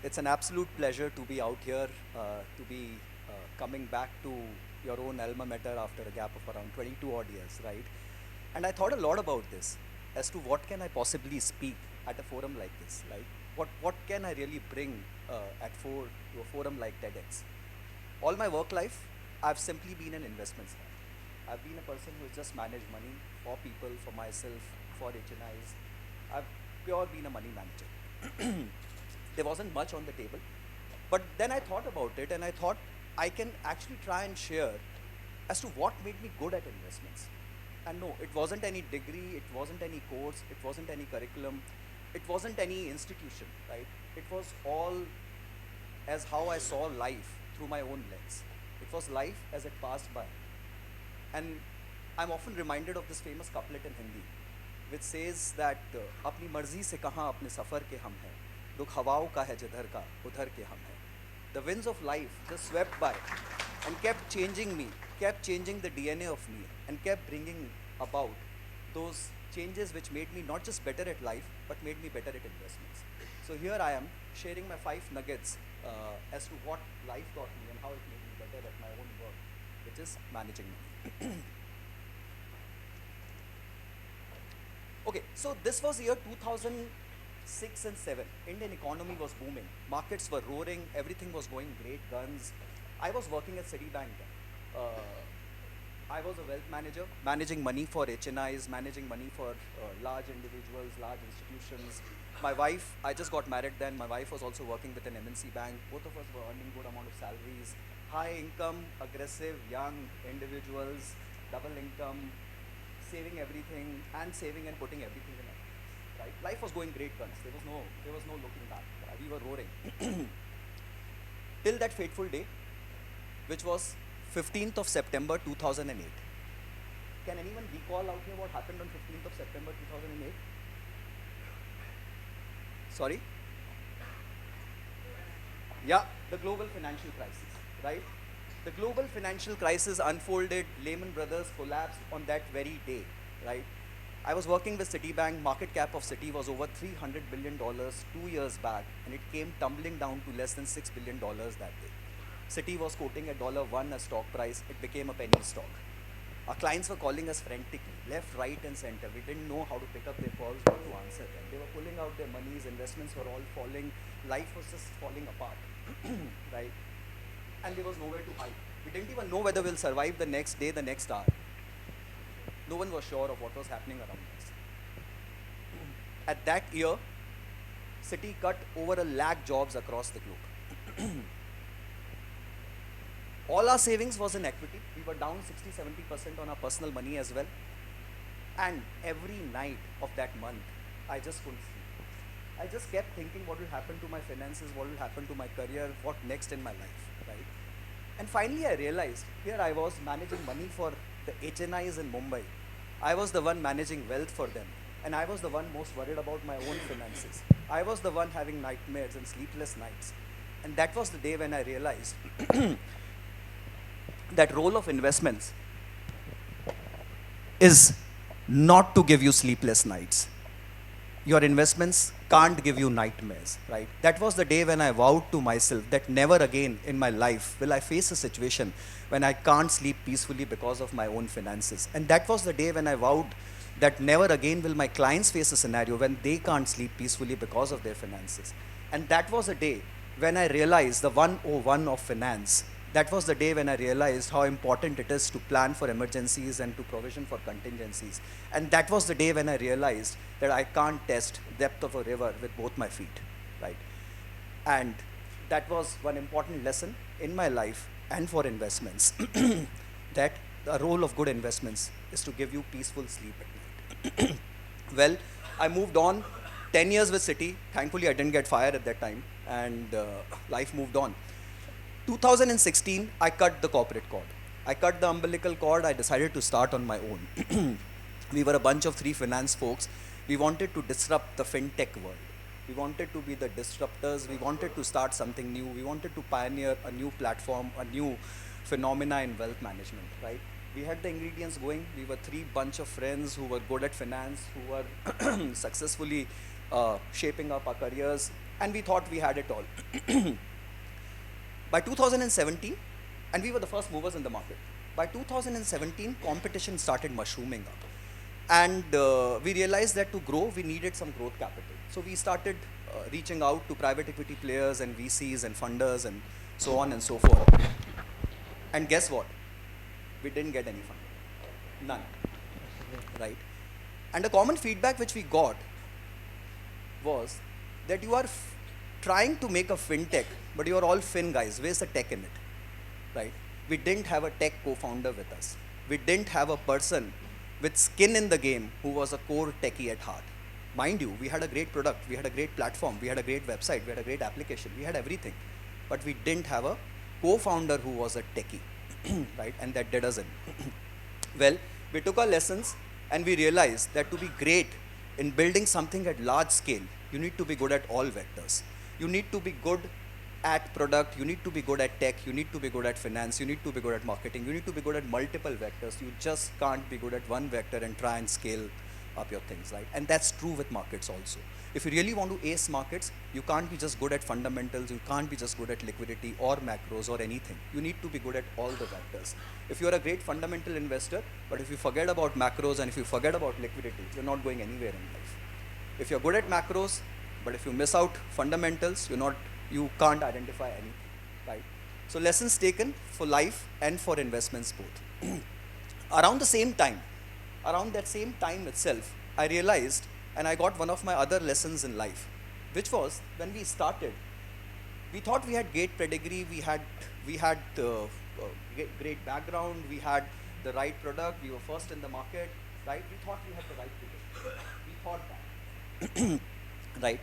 It's an absolute pleasure to be out here, to be coming back to your own alma mater after a gap of around 22 odd years, right? And I thought a lot about this as to what can I possibly speak at a forum like this, like what can I really bring to a forum like TEDx. All my work life, I've simply been an investments guy. I've been a person who's just managed money for people, for myself, for HNIs. I've pure been a money manager. There wasn't much on the table. But then I thought about it and I thought I can actually try and share as to what made me good at investments. And no, it wasn't any degree, it wasn't any course, it wasn't any curriculum, it wasn't any institution, right? It was all as how I saw life through my own lens. It was life as it passed by. And I'm often reminded of this famous couplet in Hindi, which says that अपनी मर्जी से कहाँ अपने सफ़र के हम हैं, रुख हवाओं का है जिधर का उधर के हम हैं. The winds of life just swept by and kept changing me, kept changing the DNA of me, and kept bringing about those changes which made me not just better at life, but made me better at investments. So here I am sharing my 5 nuggets as to what life taught me and how it made me better at my own work, which is managing money. Okay, so this was year 2006 and 7. Indian economy was booming. Markets were roaring. Everything was going great guns. I was working at Citibank. I was a wealth manager, managing money for HNIs, managing money for large individuals, large institutions. My wife, I just got married then. My wife was also working with an MNC bank. Both of us were earning good amount of salaries. High income, aggressive, young individuals, double income, saving everything and saving and putting everything in it. Right? Life was going great guns. There was no looking back. Right? We were roaring. Till that fateful day, which was 15th of September 2008. Can anyone recall out here what happened on 15th of September 2008? Sorry? Yeah, the global financial crisis, right? The global financial crisis unfolded, Lehman Brothers collapsed on that very day, right? I was working with Citibank, market cap of Citi was over $300 billion 2 years back, and it came tumbling down to less than $6 billion that day. Citi was quoting at $1 a stock price, it became a penny stock. Our clients were calling us frantically, left, right, and center. We didn't know how to pick up their calls, what to answer them. They were pulling out their monies, investments were all falling, life was just falling apart, right? And there was nowhere to hide. We didn't even know whether we'll survive the next day, the next hour. No one was sure of what was happening around us. At that year, Citi cut over 1 lakh jobs across the globe. All our savings was in equity. We were down 60-70% on our personal money as well. And every night of that month, I just couldn't sleep. I just kept thinking what will happen to my finances, what will happen to my career, what next in my life, right? And finally I realized, here I was managing money for the HNIs in Mumbai. I was the one managing wealth for them. And I was the one most worried about my own finances. I was the one having nightmares and sleepless nights. And that was the day when I realized that role of investments is not to give you sleepless nights. Your investments can't give you nightmares, right? That was the day when I vowed to myself that never again in my life will I face a situation when I can't sleep peacefully because of my own finances. And that was the day when I vowed that never again will my clients face a scenario when they can't sleep peacefully because of their finances. And that was a day when I realized the 101 of finance. That was the day when I realized how important it is to plan for emergencies and to provision for contingencies. And that was the day when I realized that I can't test depth of a river with both my feet, right? And that was one important lesson in my life and for investments, that the role of good investments is to give you peaceful sleep at night. Well, I moved on, 10 years with Citi. Thankfully, I didn't get fired at that time, and life moved on. 2016, I cut the corporate cord. I cut the umbilical cord. I decided to start on my own. We were a bunch of 3 finance folks. We wanted to disrupt the fintech world. We wanted to be the disruptors. We wanted to start something new. We wanted to pioneer a new platform, a new phenomena in wealth management, right? We had the ingredients going. We were 3 bunch of friends who were good at finance, who were successfully shaping up our careers. and we thought we had it all. By 2017, and we were the first movers in the market. By 2017, competition started mushrooming up. And we realized that to grow, we needed some growth capital. So we started reaching out to private equity players and VCs and funders and so on and so forth. And guess what? We didn't get any funding. None. Right? And the common feedback which we got was that you are trying to make a fintech, but you are all fin guys. Where's the tech in it? Right? We didn't have a tech co-founder with us. We didn't have a person with skin in the game who was a core techie at heart. Mind you, we had a great product, we had a great platform, we had a great website, we had a great application, we had everything. But we didn't have a co-founder who was a techie, right? And that did us in. Well, we took our lessons and we realized that to be great in building something at large scale, you need to be good at all vectors. You need to be good at product, you need to be good at tech, you need to be good at finance, you need to be good at marketing, you need to be good at multiple vectors. You just can't be good at one vector and try and scale up your things, right? And that's true with markets also. If you really want to ace markets, you can't be just good at fundamentals, you can't be just good at liquidity or macros or anything. You need to be good at all the vectors. If you're a great fundamental investor, but if you forget about macros and if you forget about liquidity, you're not going anywhere in life. If you're good at macros, but if you miss out fundamentals, you can't identify anything, right? So lessons taken for life and for investments both. Around that same time itself, I realized, and I got one of my other lessons in life, which was when we started, we thought we had great pedigree, we had great background, we had the right product, we were first in the market, right? We thought we had the right position. We thought that, right?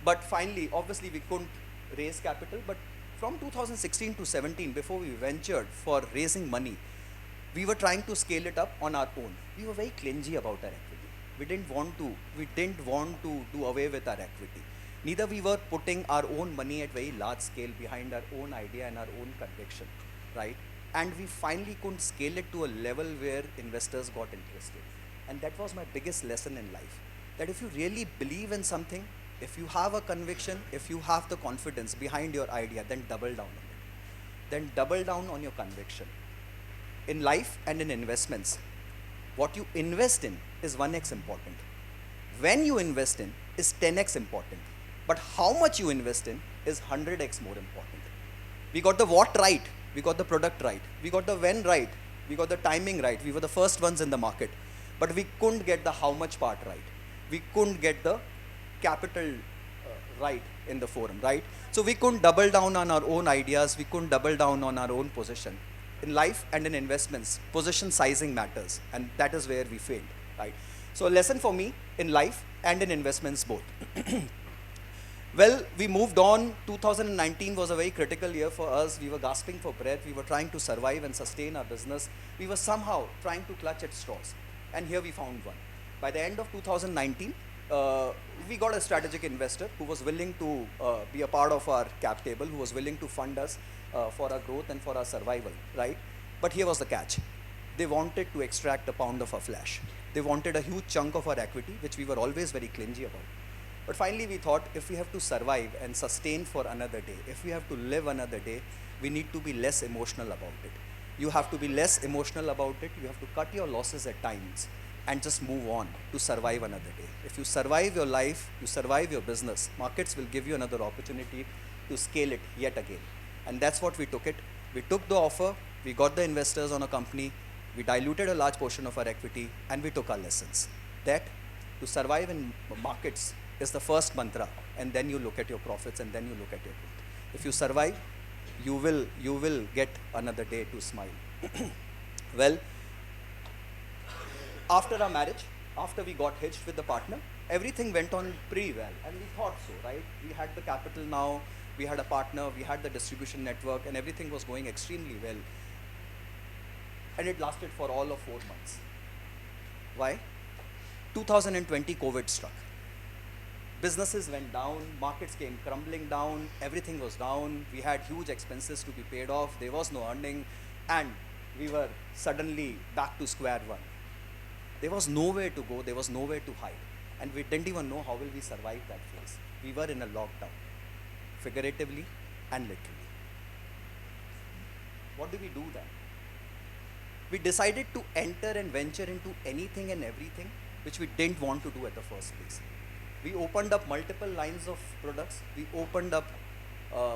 But finally, obviously, we couldn't raise capital. But from 2016 to 17, before we ventured for raising money, we were trying to scale it up on our own. We were very clingy about our equity. We didn't want to do away with our equity. Neither we were putting our own money at very large scale behind our own idea and our own conviction, right? And we finally couldn't scale it to a level where investors got interested. And that was my biggest lesson in life. That if you really believe in something, if you have a conviction, if you have the confidence behind your idea, then double down on it. Then double down on your conviction. In life and in investments, what you invest in is 1x important. When you invest in is 10x important. But how much you invest in is 100x more important. We got the what right, we got the product right, we got the when right, we got the timing right, we were the first ones in the market. But we couldn't get the how much part right. We couldn't get the capital right in the forum, right? So we couldn't double down on our own ideas, we couldn't double down on our own position. In life and in investments, position sizing matters, and that is where we failed, right? So a lesson for me in life and in investments both. Well, we moved on. 2019 was a very critical year for us. We were gasping for breath. We were trying to survive and sustain our business. We were somehow trying to clutch at straws. And here we found one. By the end of 2019, we got a strategic investor who was willing to be a part of our cap table, who was willing to fund us for our growth and for our survival, right? But here was the catch. They wanted to extract a pound of our flesh. They wanted a huge chunk of our equity, which we were always very clingy about. But finally we thought, if we have to survive and sustain for another day, if we have to live another day, we need to be less emotional about it. You have to be less emotional about it. You have to cut your losses at times and just move on to survive another day. If you survive your life, you survive your business, markets will give you another opportunity to scale it yet again. And that's what we took it. We took the offer, we got the investors on a company, we diluted a large portion of our equity, and we took our lessons. That to survive in markets is the first mantra, and then you look at your profits, and then you look at your growth. If you survive, you will get another day to smile. Well, after our marriage, after we got hitched with the partner, everything went on pretty well, and we thought so, right? We had the capital now, we had a partner, we had the distribution network, and everything was going extremely well. And it lasted for all of 4 months. Why? 2020 COVID struck. Businesses went down, markets came crumbling down, everything was down, we had huge expenses to be paid off, there was no earning, and we were suddenly back to square one. There was nowhere to go, there was nowhere to hide. and we didn't even know how will we survive that phase. We were in a lockdown, figuratively and literally. What do we do then? We decided to enter and venture into anything and everything which we didn't want to do at the first place. We opened up multiple lines of products. We opened up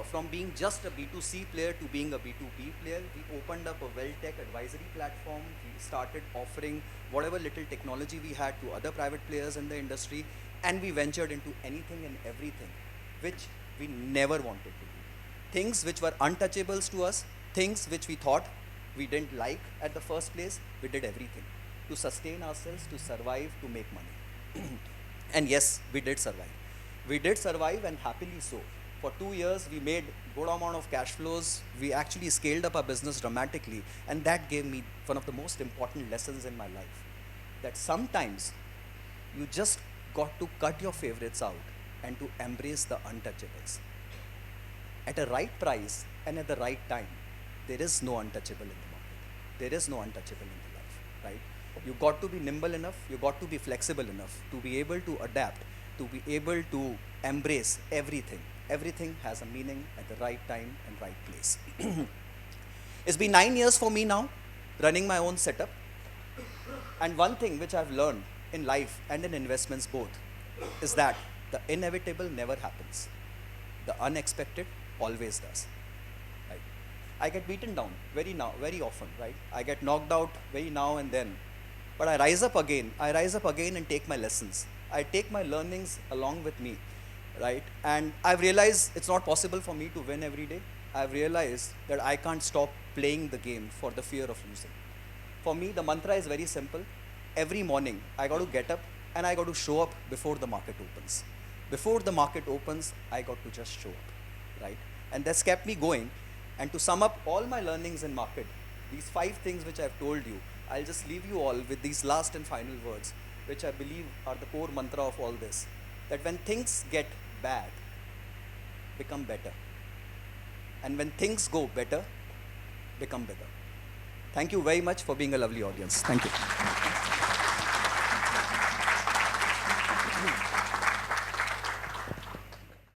from being just a B2C player to being a B2B player. We opened up a well-tech advisory platform. We started offering whatever little technology we had to other private players in the industry, and we ventured into anything and everything which we never wanted to do. Things which were untouchables to us, things which we thought we didn't like at the first place, we did everything to sustain ourselves, to survive, to make money. And yes, we did survive. We did survive, and happily so. For 2 years, we made good amount of cash flows. We actually scaled up our business dramatically, and that gave me one of the most important lessons in my life. That sometimes you just got to cut your favorites out and to embrace the untouchables. At a right price and at the right time, there is no untouchable in the market. There is no untouchable in the life, right? You got to be nimble enough, you got to be flexible enough to be able to adapt, to be able to embrace everything. Everything has a meaning at the right time and right place. It's been 9 years for me now, running my own setup. And one thing which I've learned in life and in investments both is that the inevitable never happens. The unexpected always does. Right? I get beaten down very often, right? I get knocked out very now and then. But I rise up again. I rise up again and take my lessons. I take my learnings along with me, right? And I've realized it's not possible for me to win every day. I've realized that I can't stop playing the game for the fear of losing. For me, the mantra is very simple. Every morning, I got to get up and I got to show up before the market opens. Before the market opens, I got to just show up, right? And that's kept me going. And to sum up all my learnings in market, these 5 things which I've told you, I'll just leave you all with these last and final words, which I believe are the core mantra of all this. That when things get bad, become better. And when things go better, become better. Thank you very much for being a lovely audience. Thank you.